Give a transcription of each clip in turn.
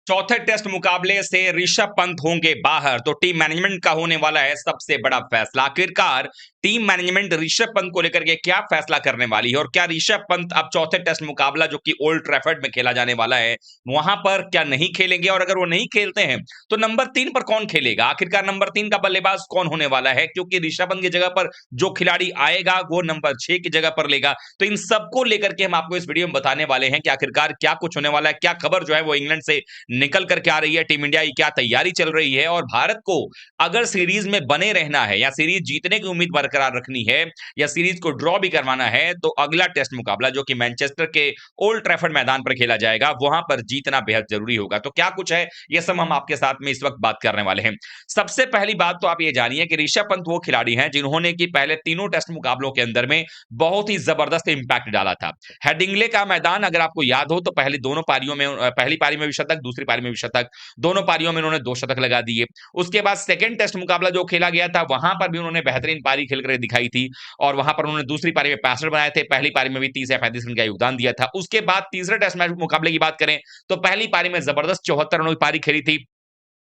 चौथे टेस्ट मुकाबले से ऋषभ पंत होंगे बाहर, तो टीम मैनेजमेंट का होने वाला है सबसे बड़ा फैसला। आखिरकार टीम मैनेजमेंट ऋषभ पंत को लेकर के क्या फैसला करने वाली है, और क्या ऋषभ पंत अब चौथे टेस्ट मुकाबला जो कि ओल्ड ट्रैफर्ड में खेला जाने वाला है वहां पर क्या नहीं खेलेंगे, और अगर वो नहीं खेलते हैं तो नंबर 3 पर कौन खेलेगा। आखिरकार नंबर 3 का बल्लेबाज कौन होने वाला है, क्योंकि ऋषभ पंत की जगह पर जो खिलाड़ी आएगा वो नंबर 6 की जगह पर लेगा। तो इन सबको लेकर के हम आपको इस वीडियो में बताने वाले हैं कि आखिरकार क्या कुछ होने वाला है, क्या खबर जो है वो इंग्लैंड से निकल करके आ रही है, टीम इंडिया की क्या तैयारी चल रही है, और भारत को अगर सीरीज में बने रहना है या सीरीज जीतने की उम्मीद बरकरार रखनी है या सीरीज को ड्रॉ भी करवाना है, तो अगला टेस्ट मुकाबला जो कि मैनचेस्टर के ओल्ड ट्रैफर्ड मैदान पर खेला जाएगा वहां पर जीतना बेहद जरूरी होगा। तो क्या कुछ है यह सब हम आपके साथ में इस वक्त बात करने वाले हैं। सबसे पहली बात तो आप ये जानिए कि ऋषभ पंत वो खिलाड़ी हैं जिन्होंने कि पहले तीनों टेस्ट मुकाबलों के अंदर में बहुत ही जबरदस्त इंपैक्ट डाला था। हेडिंग्ले का मैदान अगर आपको याद हो तो पहली दोनों पारियों में, पहली पारी में भी शतक, दूसरी पारी में भी शतक, दोनों पारियों में उन्होंने 2 शतक लगा दिए। उसके बाद सेकंड टेस्ट मुकाबला जो खेला गया था वहां पर भी उन्होंने बेहतरीन पारी खेलकर दिखाई थी, और वहां पर उन्होंने दूसरी पारी में 65 बनाए थे, पहली पारी में भी 30 या 35 रन का योगदान दिया था। उसके बाद तीसरे टेस्ट मैच मुकाबले की बात करें तो पहली पारी में जबरदस्त 74 रनों की पारी खेली थी।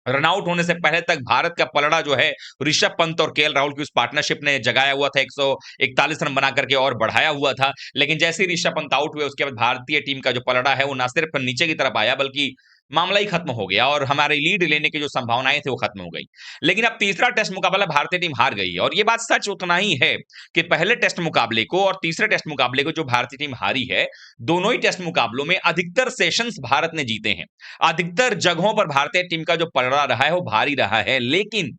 रनआउट होने से पहले तक भारत का पलड़ा जो है ऋषभ पंत और केएल राहुल की उस पार्टनरशिप ने जगाया हुआ था, 141 रन बना करके और बढ़ाया हुआ था। लेकिन जैसे ही ऋषभ पंत आउट हुए उसके बाद भारतीय टीम का जो पलड़ा है वो ना सिर्फ नीचे की तरफ आया बल्कि मामला ही खत्म हो गया, और हमारी लीड लेने की जो संभावनाएं थी वो खत्म हो गई। लेकिन अब तीसरा टेस्ट मुकाबला भारतीय टीम हार गई है, और ये बात सच उतना ही है कि पहले टेस्ट मुकाबले को और तीसरे टेस्ट मुकाबले को जो भारतीय टीम हारी है, दोनों ही टेस्ट मुकाबलों में अधिकतर सेशंस भारत ने जीते हैं। अधिकतर जगहों पर भारतीय टीम का जो पलड़ा रहा है वो भारी रहा है, लेकिन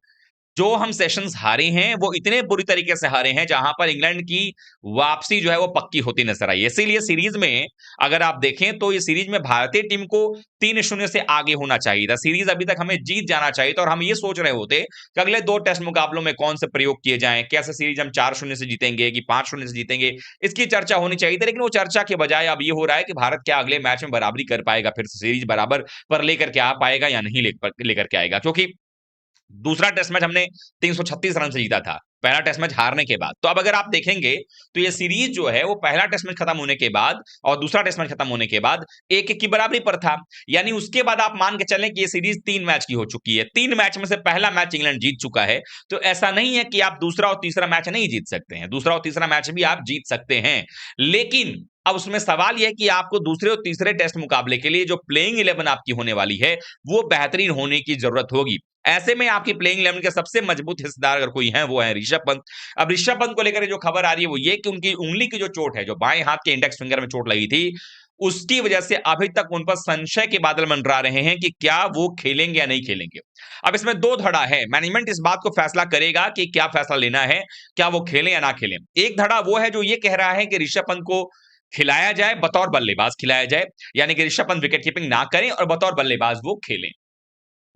जो हम सेशंस हारे हैं वो इतने बुरी तरीके से हारे हैं जहां पर इंग्लैंड की वापसी जो है वो पक्की होती नजर आई। इसीलिए सीरीज में अगर आप देखें तो ये सीरीज में भारतीय टीम को 3-0 से आगे होना चाहिए था। सीरीज अभी तक हमें जीत जाना चाहिए था, और हम ये सोच रहे होते कि अगले 2 टेस्ट मुकाबलों में कौन से प्रयोग किए जाएं, कैसे सीरीज हम 4-0 से जीतेंगे कि 5-0 से जीतेंगे, इसकी चर्चा होनी चाहिए थी। लेकिन वो चर्चा के बजाय अब ये हो रहा है कि भारत क्या अगले मैच में बराबरी कर पाएगा, फिर सीरीज बराबर पर लेकर के आ पाएगा या नहीं लेकर के आएगा, क्योंकि दूसरा टेस्ट मैच हमने 336 रन से जीता था पहला टेस्ट मैच हारने के बाद। तो अब अगर आप देखेंगे तो ये सीरीज जो है वो पहला टेस्ट मैच खत्म होने के बाद और दूसरा टेस्ट मैच खत्म होने के बाद 1-1 की बराबरी पर था। यानी उसके बाद आप मान के चलें कि ये सीरीज 3 मैच की हो चुकी है। 3 मैच में से पहला मैच इंग्लैंड जीत चुका है। तो ऐसा नहीं है कि आप दूसरा और तीसरा मैच नहीं जीत सकते हैं, दूसरा और तीसरा मैच भी आप जीत सकते हैं। लेकिन अब उसमें सवाल यह है कि आपको दूसरे और तीसरे टेस्ट मुकाबले के लिए जो प्लेइंग 11 आपकी होने वाली है वो बेहतरीन होने की जरूरत होगी। ऐसे में आपकी प्लेइंग 11 के सबसे मजबूत हिस्सेदार अगर कोई है वो है ऋषभ पंत। अब ऋषभ पंत को लेकर जो खबर आ रही है वो ये कि उनकी उंगली की जो चोट है, जो बाएं हाथ के इंडेक्स फिंगर में चोट लगी थी, उसकी वजह से अभी तक उन पर संशय के बादल मंडरा रहे हैं कि क्या वो खेलेंगे या नहीं खेलेंगे। अब इसमें दो धड़ा है, मैनेजमेंट इस बात को फैसला करेगा कि क्या फैसला लेना है, क्या वो खेलें या ना खेलें। एक धड़ा वो है जो ये कह रहा है कि ऋषभ पंत को खिलाया जाए, बतौर बल्लेबाज खिलाया जाए, यानी कि ऋषभ पंत विकेट कीपिंग ना करें और बतौर बल्लेबाज वो खेलें।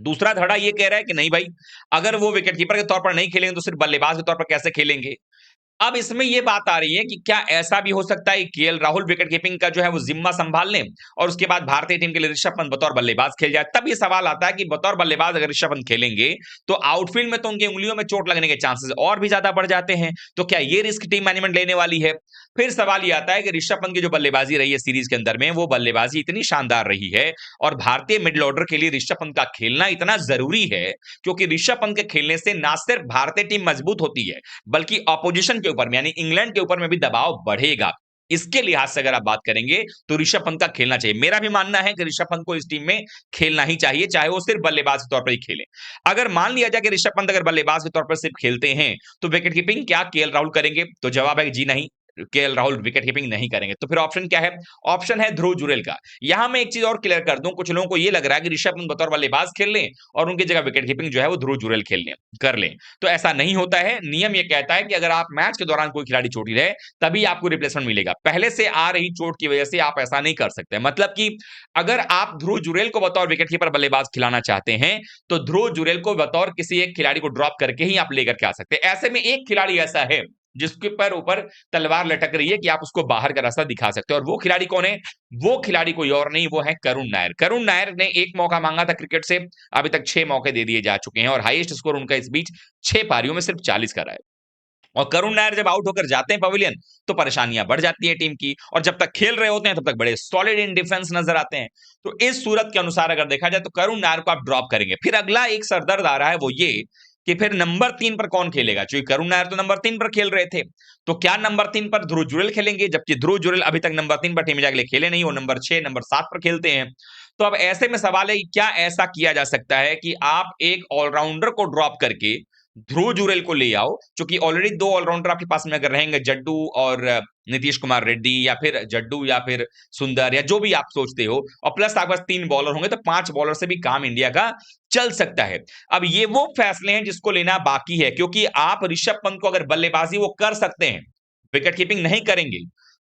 दूसरा धड़ा ये कह रहा है कि नहीं भाई, अगर वो विकेट कीपर के तौर पर नहीं खेलेंगे तो सिर्फ बल्लेबाज के तौर पर कैसे खेलेंगे। अब इसमें यह बात आ रही है कि क्या ऐसा भी हो सकता है कि केएल राहुल विकेट कीपिंग का जो है वो जिम्मा संभाल लें और उसके बाद भारतीय टीम के लिए ऋषभ पंत बतौर बल्लेबाज खेल जाए। तब ये सवाल आता है कि बतौर बल्लेबाज अगर ऋषभ पंत खेलेंगे तो आउटफील्ड में तो उनकी उंगलियों में चोट लगने के चांसेस और भी ज्यादा बढ़ जाते हैं। तो क्या ये रिस्क टीम मैनेजमेंट लेने वाली है। फिर सवाल ये आता है कि ऋषभ पंत की जो बल्लेबाजी रही है सीरीज के अंदर में, वो बल्लेबाजी इतनी शानदार रही है और भारतीय मिडिल ऑर्डर के लिए ऋषभ पंत का खेलना इतना जरूरी है, क्योंकि ऋषभ पंत के खेलने से ना सिर्फ भारतीय टीम मजबूत होती है बल्कि ऑपोजिशन के ऊपर यानी इंग्लैंड के ऊपर में भी दबाव बढ़ेगा। इसके लिहाज से अगर आप बात करेंगे तो ऋषभ पंत का खेलना चाहिए। मेरा भी मानना है कि ऋषभ पंत को इस टीम में खेलना ही चाहिए, चाहे वो सिर्फ बल्लेबाज के तौर पर ही खेले। अगर मान लिया जाए कि ऋषभ पंत अगर बल्लेबाज के तौर पर सिर्फ खेलते हैं तो विकेट कीपिंग क्या केएल राहुल करेंगे, तो जवाब है जी नहीं, केएल राहुल विकेट कीपिंग नहीं करेंगे। तो फिर ऑप्शन क्या है, ऑप्शन है ध्रुव जुरेल का। यहां मैं एक चीज और क्लियर कर दूं, कुछ लोगों को यह लग रहा है कि ऋषभ पंत बतौर बल्लेबाज खेल लें और उनकी जगह विकेट कीपिंग जो है वो ध्रुव जुरेल खेल लें कर लें। तो ऐसा नहीं होता है। नियम यह कहता है कि अगर आप मैच के दौरान कोई खिलाड़ी चोटी रहे तभी आपको रिप्लेसमेंट मिलेगा, पहले से आ रही चोट की वजह से आप ऐसा नहीं कर सकते। मतलब कि अगर आप ध्रुव जुरेल को बतौर विकेट कीपर बल्लेबाज खिलाना चाहते हैं तो ध्रुव जुरेल को बतौर किसी एक खिलाड़ी को ड्रॉप करके ही आप लेकर के आ सकते हैं। ऐसे में एक खिलाड़ी ऐसा है जिसके पर ऊपर तलवार लटक रही है कि आप उसको बाहर का रास्ता दिखा सकते हो, और वो खिलाड़ी कौन है, वो खिलाड़ी कोई और नहीं, वो है करुण नायर। करुण नायर ने एक मौका मांगा था क्रिकेट से, अभी तक 6 मौके दे दिए जा चुके हैं और हाईएस्ट स्कोर उनका इस बीच 6 पारियों में सिर्फ 40 का रहा है। और करुण नायर जब आउट होकर जाते हैं पवेलियन तो परेशानियां बढ़ जाती है टीम की, और जब तक खेल रहे होते हैं तब तक बड़े सॉलिड इन डिफेंस नजर आते हैं। तो इस सूरत के अनुसार अगर देखा जाए तो करुण नायर को आप ड्रॉप करेंगे। फिर अगला एक सरदर्द आ रहा है, वो ये कि फिर नंबर 3 पर कौन खेलेगा, क्योंकि करुण नायर तो नंबर 3 पर खेल रहे थे। तो क्या नंबर 3 पर ध्रुव जुरेल खेलेंगे, जबकि ध्रुव जुरेल अभी तक नंबर 3 पर टीम इंडिया के लिए खेले नहीं, वो नंबर 6 नंबर 7 पर खेलते हैं। तो अब ऐसे में सवाल है कि क्या ऐसा किया जा सकता है कि आप एक ऑलराउंडर को ड्रॉप करके ध्रुव जुरेल को ले आओ, क्योंकि ऑलरेडी 2 ऑलराउंडर आपके पास में अगर रहेंगे, जड्डू और नीतीश कुमार रेड्डी, या फिर जड्डू या फिर सुंदर, या जो भी आप सोचते हो, और प्लस आपके पास 3 बॉलर होंगे, तो 5 बॉलर से भी काम इंडिया का चल सकता है। अब ये वो फैसले हैं जिसको लेना बाकी है, क्योंकि आप ऋषभ पंत को अगर बल्लेबाजी वो कर सकते हैं, विकेट कीपिंग नहीं करेंगे,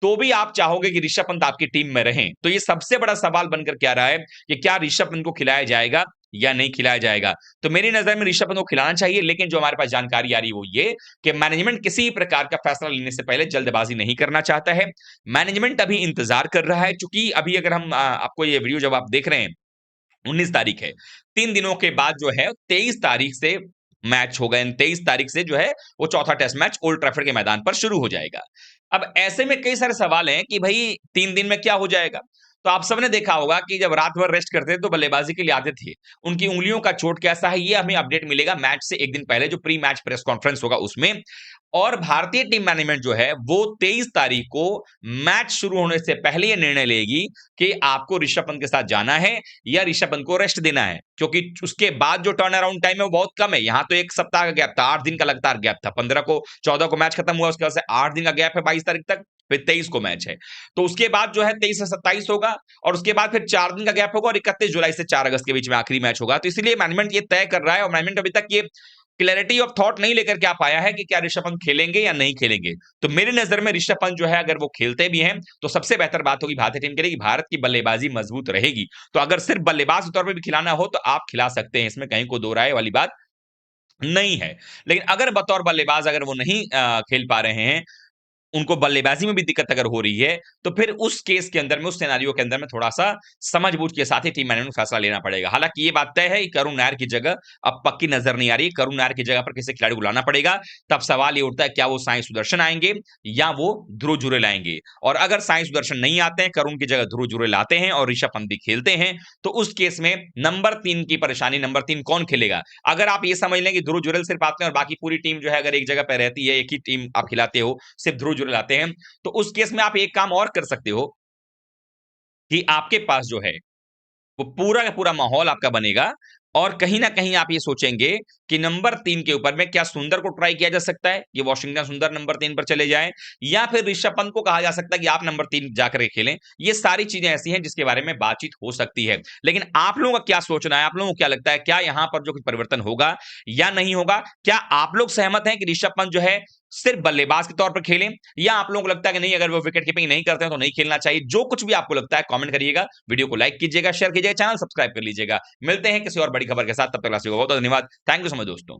तो भी आप चाहोगे कि ऋषभ पंत आपकी टीम में रहें। तो ये सबसे बड़ा सवाल बनकर क्या रहा है कि क्या ऋषभ पंत को खिलाया जाएगा या नहीं खिलाया जाएगा। तो मेरी नजर में ऋषभ पंत को खिलाना चाहिए, लेकिन जो हमारे पास जानकारी आ रही है वो ये कि मैनेजमेंट किसी प्रकार का फैसला लेने से पहले जल्दबाजी नहीं करना चाहता है। मैनेजमेंट अभी इंतजार कर रहा है, क्योंकि अभी अगर हम आपको ये वीडियो जब आप देख रहे हैं 19 तारीख है, 3 दिनों के बाद जो है 23 तारीख से मैच होगा। 23 तारीख से जो है वो चौथा टेस्ट मैच ओल्ड ट्रैफर्ड के मैदान पर शुरू हो जाएगा। अब ऐसे में कई सारे सवाल हैं कि भाई 3 दिन में क्या हो जाएगा। तो आप सबने देखा होगा कि जब रात भर रेस्ट करते थे तो बल्लेबाजी के लिए आते थे, उनकी उंगलियों का चोट कैसा है ये हमें अपडेट मिलेगा मैच से एक दिन पहले, जो प्री मैच प्रेस कॉन्फ्रेंस होगा उसमें। और भारतीय टीम मैनेजमेंट जो है वो 23 तारीख को मैच शुरू होने से पहले ये निर्णय लेगी कि आपको ऋषभ पंत के साथ जाना है या ऋषभ पंत को रेस्ट देना है, क्योंकि उसके बाद जो टर्न अराउंड टाइम है वो बहुत कम है। यहां तो 1 सप्ताह का गैप था, 8 दिन का लगातार गैप था, 15 को 14 को मैच खत्म हुआ, उसके बाद से 8 दिन का गैप है 22 तारीख तक, फिर 23 को मैच है। तो उसके बाद जो है 23 से 27 होगा, और उसके बाद फिर 4 दिन का गैप होगा, और 31 जुलाई से 4 अगस्त के बीच में आखिरी मैच होगा। तो इसलिए मैनेजमेंट ये तय कर रहा है, और मैनेजमेंट अभी तक ये क्लैरिटी ऑफ थॉट नहीं लेकर के आ पाया है कि क्या ऋषभ पंत खेलेंगे या नहीं खेलेंगे। तो मेरी नजर में ऋषभ पंत जो है अगर वो खेलते भी हैं तो सबसे बेहतर बात होगी भारतीय टीम के लिए कि भारत की बल्लेबाजी मजबूत रहेगी। तो अगर सिर्फ बल्लेबाज के तौर पर भी खिलाना हो तो आप खिला सकते हैं, इसमें कहीं को दो राय वाली बात नहीं है। लेकिन अगर बतौर बल्लेबाज अगर वो नहीं खेल पा रहे हैं, उनको बल्लेबाजी में भी दिक्कत अगर हो रही है, तो फिर उस केस के अंदर में, उस सिनेरियो के अंदर में थोड़ा-सा समझ-बूझ के साथ ही टीम मैनेजमेंट को फैसला लेना पड़ेगा। हालाँकि ये बात तय है कि करुण नायर की जगह अब पक्की नज़र नहीं आ रही। करुण नायर की जगह पर किसी खिलाड़ी को लाना पड़ेगा। तब सवाल ये उठता है, क्या वो साई सुदर्शन आएँगे या वो ध्रुव जुरेल आएँगे? और अगर साई सुदर्शन नहीं आते हैं, करुण की जगह ध्रुव जुरेल आते हैं और ऋषभ पंत भी खेलते हैं, तो उस केस में नंबर 3 की परेशानी, नंबर 3 कौन खेलेगा? अगर आप ये समझ लें कि ध्रुव जुरेल सिर्फ आते हैं और बाकी पूरी टीम जो है अगर एक जगह पे रहती है, एक ही टीम आप खिलाते हो, सिर्फ ध्रुव जुरेल आते हैं, तो उस केस में आप एक काम और कर सकते हो कि आपके पास जो है वो पूरा का पूरा माहौल आपका बनेगा, और कहीं न कहीं आप ये सोचेंगे कि नंबर 3 के ऊपर में क्या सुंदर को ट्राई किया जा सकता है, ये वाशिंगटन सुंदर नंबर 3 पर चले जाएँ, या फिर ऋषभ पंत को कहा जा सकता है कि आप नंबर 3 जाकर के खेलें। ये सारी चीज़ें ऐसी हैं जिसके बारे में बातचीत हो सकती है। लेकिन आप लोगों का क्या सोचना है? आप लोगों को क्या लगता है? क्या यहाँ पर जो कुछ परिवर्तन होगा या नहीं होगा? क्या आप लोग सहमत हैं कि ऋषभ पंत जो है सिर्फ बल्लेबाज के तौर पर खेलें, या आप लोगों को लगता है कि नहीं, अगर वो विकेट कीपिंग नहीं करते हैं तो नहीं खेलना चाहिए? जो कुछ भी आपको लगता है कमेंट करिएगा, वीडियो को लाइक कीजिएगा, शेयर कीजिएगा, चैनल सब्सक्राइब कर लीजिएगा। मिलते हैं किसी और बड़ी खबर के साथ, तब तक के लिए बहुत-बहुत धन्यवाद। थैंक यू सो मच दोस्तों।